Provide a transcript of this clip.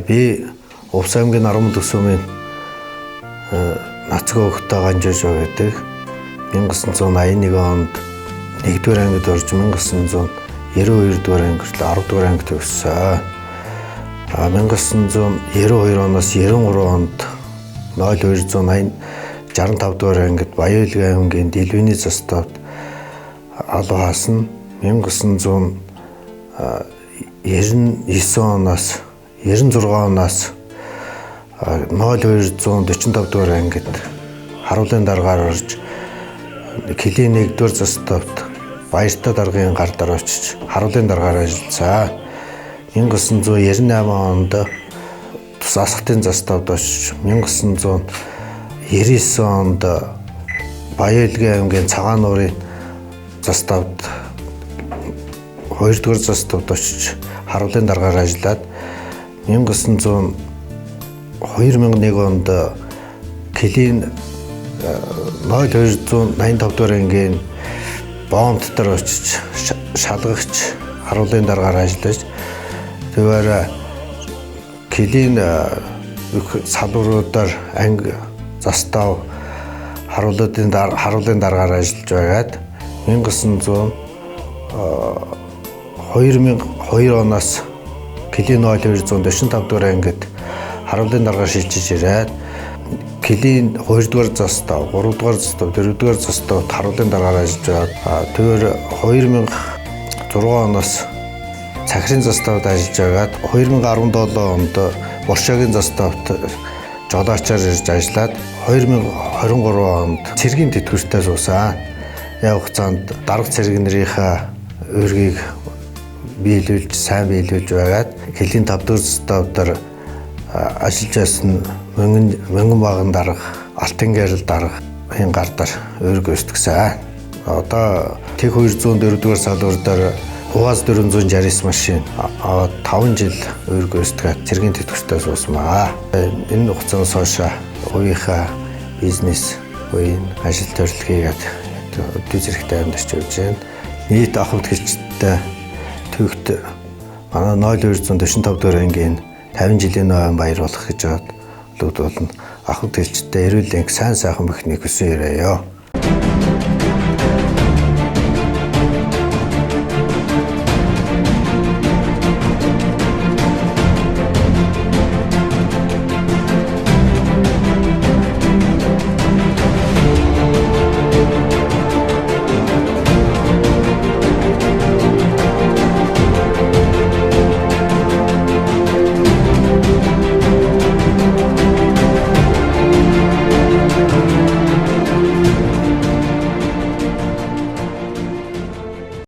Би Увс аймгийн Арамт төсөөмийн Нацаг хөвгтэй Ганжиж байдаг. 1981 онд 1-р ангид орж 1992 дугаар анги хүртэл 10 дугаар ангид төгссөн. 1992 оноос 93 онд 0285 дугаар ангид Баян-Илгийн аймгийн Дэлвэний заставд алуу хаасна. 1999 оноос 96 оноос 0245 дугаар ангид харуулын даргаар орж Килийн 1-р заставт Баяртай даргын гар дараа очиж харуулын даргаар ажилласан. 1998 онд Тус Асхтын заставд очиж 1999 онд Баян-Илгийн аймгийн Цагаан нуурын заставд 2-р заставд очиж харуулын даргаар ажиллаад 2001 онд Килийн 0285 дугаар ангийн Боон дотор очиж шалгагч харуулын даргаар ажиллаж тэгвэр Килийн салбаруудаар анги застав харуулын даргаар ажиллаж байгаад 2002 оноос Килийн 0245 дугаар ангид харуулын даргаар шилжиж ирээд Килийн 2-р застав, 3-р застав, 4-р заставд харуулын даргаар ажиллаж байгаа. Тэр 2006 оноос Цахирын заставд ажиллаж байгаад 2017 онд Буршагийн заставт жолоочоор ирж ажиллаад 2023 онд цэргийн тэтгэвртэй суусан. Яг хугацаанд дарга цэрэгнэрийнхээ урьгийг сайн биелүүлж байгаад Килийн 5-р заставдаар ажиллаж байсан мөнгөн баган дарга, алтан гэрэл даргын гардар урьг өсдгсөн. Одоо тэг 204-р салбар дээр УАЗ 469 машин 5 жил урьг өсдгээд цэргийн тэтгэвртэй суусмаа. Энэ хугацаанаас хойш хувийнхаа бизнес, буян ажил төрөлхийгээд өдөө зэрэгтэй амьдарч явж байна. Нийт ахвд хэлцтэй төвхт манай 0245 дугаар ангийн 50 жилийн нойн баярлуулах гэж байна. Болон ахвд хэлцтэй эрүүл энх сайн сайхан бүхнийг хүсэн ирээё.